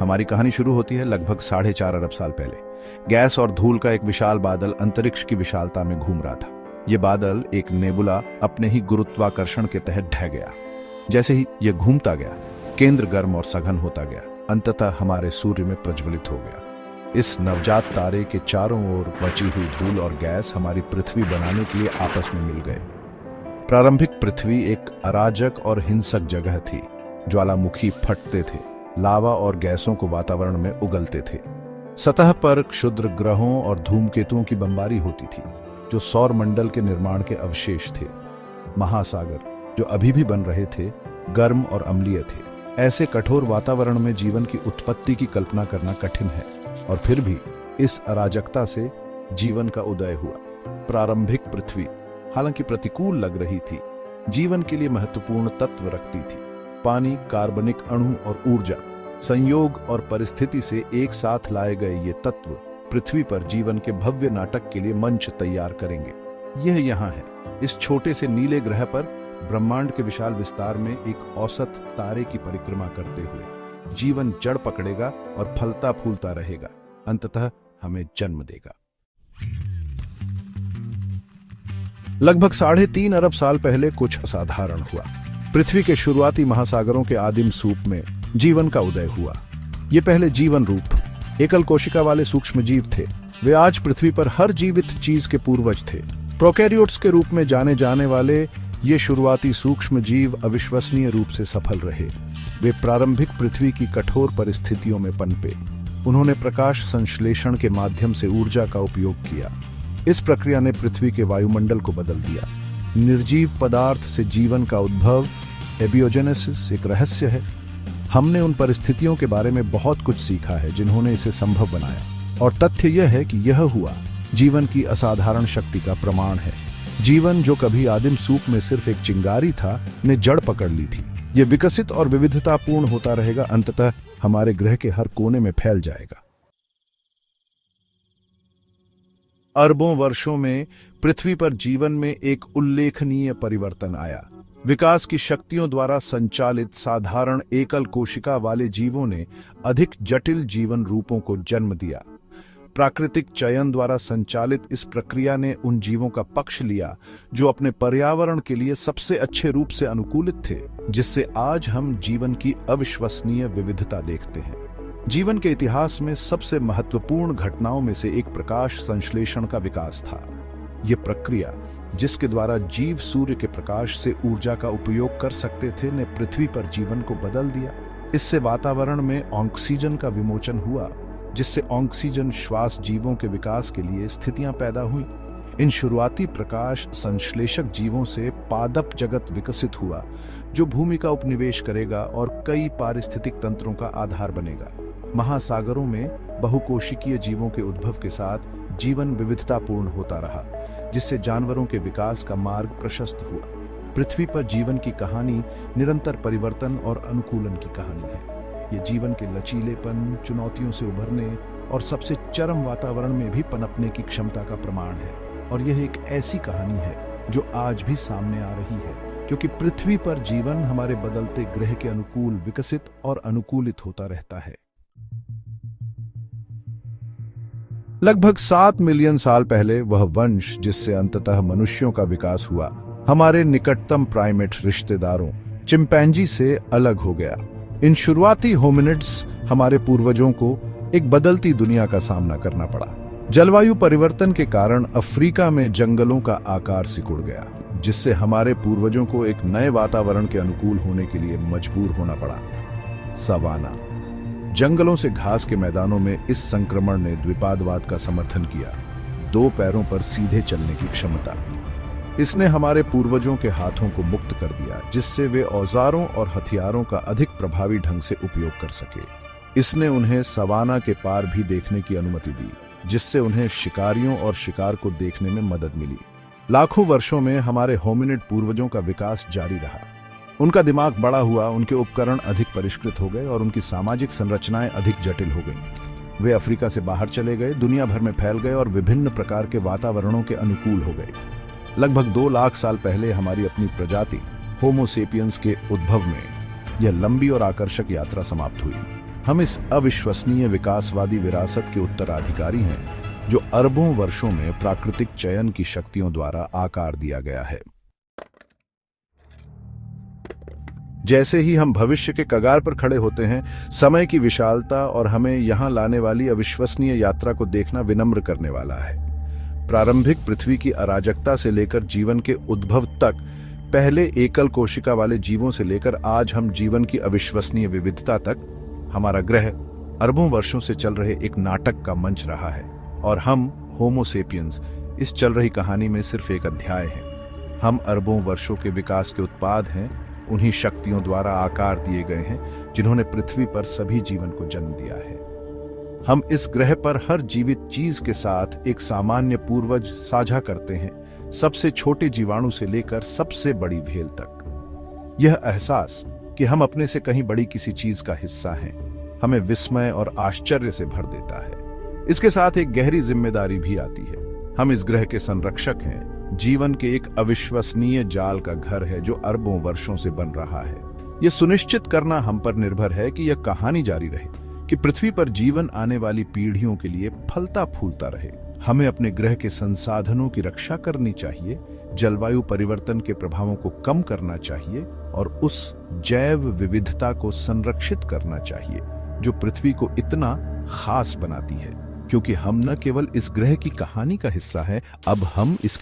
हमारी कहानी शुरू होती है लगभग 4.5 अरब साल पहले। गैस और धूल का एक विशाल बादल अंतरिक्ष की विशालता में घूम रहा था। यह बादल एक नेबुला अपने ही गुरुत्वाकर्षण के तहत ढह गया। जैसे ही यह घूमता गया, केंद्र गर्म और सघन होता गया, अंततः हमारे सूर्य में प्रज्वलित हो गया। इस नवजात तारे के चारों ओर बची हुई धूल और गैस हमारी पृथ्वी बनाने के लिए आपस में मिल गए। प्रारंभिक पृथ्वी एक अराजक और हिंसक जगह थी। ज्वालामुखी फटते थे, लावा और गैसों को वातावरण में उगलते थे। सतह पर क्षुद्र ग्रहों और धूमकेतुओं की बमबारी होती थी, जो सौर मंडल के निर्माण के अवशेष थे। महासागर, जो अभी भी बन रहे थे, गर्म और अम्लीय थे। ऐसे कठोर वातावरण में जीवन की उत्पत्ति की कल्पना करना कठिन है, और फिर भी इस अराजकता से जीवन का उदय हुआ। प्रारंभिक पृथ्वी हालांकि प्रतिकूल लग रही थी, जीवन के लिए महत्वपूर्ण तत्व रखती थी। पानी, कार्बनिक अणु और ऊर्जा, संयोग और परिस्थिति से एक साथ लाए गए ये तत्व पृथ्वी पर जीवन के भव्य नाटक के लिए मंच तैयार करेंगे। यह यहाँ है, इस छोटे से नीले ग्रह पर ब्रह्मांड के विशाल विस्तार में एक औसत तारे की परिक्रमा करते हुए जीवन जड़ पकड़ेगा और फलता फूलता रहेगा, अंततः हमें जन्म देगा। लगभग 3.5 अरब साल पहले कुछ असाधारण हुआ। पृथ्वी के शुरुआती महासागरों के आदिम सूप में जीवन का उदय हुआ। ये पहले जीवन रूप एकल कोशिका वाले सूक्ष्म जीव थे। वे आज पृथ्वी पर हर जीवित चीज के पूर्वज थे। प्रोकैरियोट्स के रूप में जाने जाने वाले ये शुरुआती सूक्ष्म जीव अविश्वसनीय रूप से सफल रहे। वे प्रारंभिक पृथ्वी की कठोर परिस्थितियों में पनपे। उन्होंने प्रकाश संश्लेषण के माध्यम से ऊर्जा का उपयोग किया। इस प्रक्रिया ने पृथ्वी के वायुमंडल को बदल दिया। निर्जीव पदार्थ से जीवन का उद्भव, एबियोजेनेसिस, एक रहस्य है। हमने उन परिस्थितियों के बारे में बहुत कुछ सीखा है जिन्होंने इसे संभव बनाया, और तथ्य यह है कि यह हुआ जीवन की असाधारण शक्ति का प्रमाण है। जीवन, जो कभी आदिम सूप में सिर्फ एक चिंगारी था, ने जड़ पकड़ ली थी। यह विकसित और विविधतापूर्ण होता रहेगा, अंततः हमारे ग्रह के हर कोने में फैल जाएगा। अरबों वर्षों में पृथ्वी पर जीवन में एक उल्लेखनीय परिवर्तन आया। विकास की शक्तियों द्वारा संचालित साधारण एकल कोशिका वाले जीवों ने अधिक जटिल जीवन रूपों को जन्म दिया। प्राकृतिक चयन द्वारा संचालित इस प्रक्रिया ने उन जीवों का पक्ष लिया जो अपने पर्यावरण के लिए सबसे अच्छे रूप से अनुकूलित थे, जिससे आज हम जीवन की अविश्वसनीय विविधता देखते हैं। जीवन के इतिहास में सबसे महत्वपूर्ण घटनाओं में से एक प्रकाश संश्लेषण का विकास था। यह प्रक्रिया, जिसके द्वारा जीव सूर्य के प्रकाश से ऊर्जा का उपयोग कर सकते थे, ने पृथ्वी पर जीवन को बदल दिया। इससे वातावरण में ऑक्सीजन का विमोचन हुआ, जिससे ऑक्सीजन श्वास जीवों के विकास के लिए स्थितियां पैदा हुई। इन शुरुआती प्रकाश संश्लेषक जीवों से पादप जगत विकसित हुआ, जो भूमि का उपनिवेश करेगा और कई पारिस्थितिक तंत्रों का आधार बनेगा। महासागरों में बहुकोशिकीय जीवों के उद्भव के साथ जीवन विविधतापूर्ण होता रहा, जिससे जानवरों के विकास का मार्ग प्रशस्त हुआ। पृथ्वी पर जीवन की कहानी निरंतर परिवर्तन और अनुकूलन की कहानी है। ये जीवन के लचीलेपन, चुनौतियों से उभरने और सबसे चरम वातावरण में भी पनपने की क्षमता का प्रमाण है। और यह एक ऐसी कहानी है जो आज भी सामने आ रही है, क्योंकि पृथ्वी पर जीवन हमारे बदलते ग्रह के अनुकूल विकसित और अनुकूलित होता रहता है। लगभग 7 मिलियन साल पहले वह वंश जिससे अंततः मनुष्यों का विकास हुआ, हमारे निकटतम प्राइमेट रिश्तेदारों चिंपैंजी से अलग हो गया। इन शुरुआती होमिनिड्स हमारे पूर्वजों को एक बदलती दुनिया का सामना करना पड़ा। जलवायु परिवर्तन के कारण अफ्रीका में जंगलों का आकार सिकुड़ गया, जिससे हमारे पूर्वजों को एक नए वातावरण के अनुकूल होने के लिए मजबूर होना पड़ा। सवाना, जंगलों से घास के मैदानों में इस संक्रमण ने द्विपादवाद का समर्थन किया, 2 पैरों पर सीधे चलने की क्षमता। इसने हमारे पूर्वजों के हाथों को मुक्त कर दिया, जिससे वे औजारों और हथियारों का अधिक प्रभावी ढंग से उपयोग कर सके। इसने उन्हें सवाना के पार भी देखने की अनुमति दी, जिससे उन्हें शिकारियों और शिकार को देखने में मदद मिली। लाखों वर्षों में हमारे होमिनिड पूर्वजों का विकास जारी रहा। उनका दिमाग बड़ा हुआ, उनके उपकरण अधिक परिष्कृत हो गए और उनकी सामाजिक संरचनाएं अधिक जटिल हो गईं। वे अफ्रीका से बाहर चले गए, दुनिया भर में फैल गए और विभिन्न प्रकार के वातावरणों के अनुकूल हो गए। लगभग 2 लाख साल पहले हमारी अपनी प्रजाति होमो सेपियंस के उद्भव में यह लंबी और आकर्षक यात्रा समाप्त हुई। हम इस अविश्वसनीय विकासवादी विरासत के उत्तराधिकारी हैं जो अरबों वर्षों में प्राकृतिक चयन की शक्तियों द्वारा आकार दिया गया है। जैसे ही हम भविष्य के कगार पर खड़े होते हैं, समय की विशालता और हमें यहां लाने वाली अविश्वसनीय यात्रा को देखना विनम्र करने वाला है। प्रारंभिक पृथ्वी की अराजकता से लेकर जीवन के उद्भव तक, पहले एकल कोशिका वाले जीवों से लेकर आज हम जीवन की अविश्वसनीय विविधता तक, हमारा ग्रह अरबों वर्षों से चल रहे एक नाटक का मंच रहा है और हम होमो सेपियंस इस चल रही कहानी में सिर्फ एक अध्याय हैं। हम अरबों वर्षों के विकास के उत्पाद हैं, उन्हीं शक्तियों द्वारा आकार दिए गए हैं जिन्होंने पृथ्वी पर सभी जीवन को जन्म दिया है। हम इस ग्रह पर हर जीवित चीज के साथ एक सामान्य पूर्वज साझा करते हैं, सबसे छोटे जीवाणु से लेकर सबसे बड़ी भेल तक। यह एहसास कि हम अपने से कहीं बड़ी किसी चीज का हिस्सा हैं, हमें विस्मय और आश्चर्य से भर देता है। इसके साथ एक गहरी जिम्मेदारी भी आती है। हम इस ग्रह के संरक्षक हैं, जीवन के एक अविश्वसनीय जाल का घर है जो अरबों वर्षों से बन रहा है। यह सुनिश्चित करना हम पर निर्भर है कि यह कहानी जारी रहे, कि पृथ्वी पर जीवन आने वाली पीढ़ियों के लिए फलता फूलता रहे। हमें अपने ग्रह के संसाधनों की रक्षा करनी चाहिए, जलवायु परिवर्तन के प्रभावों को कम करना चाहिए और उस जैव विविधता को संरक्षित करना चाहिए जो पृथ्वी को इतना खास बनाती है। क्योंकि हम न केवल इस ग्रह की कहानी का हिस्सा हैं, अब हम इसके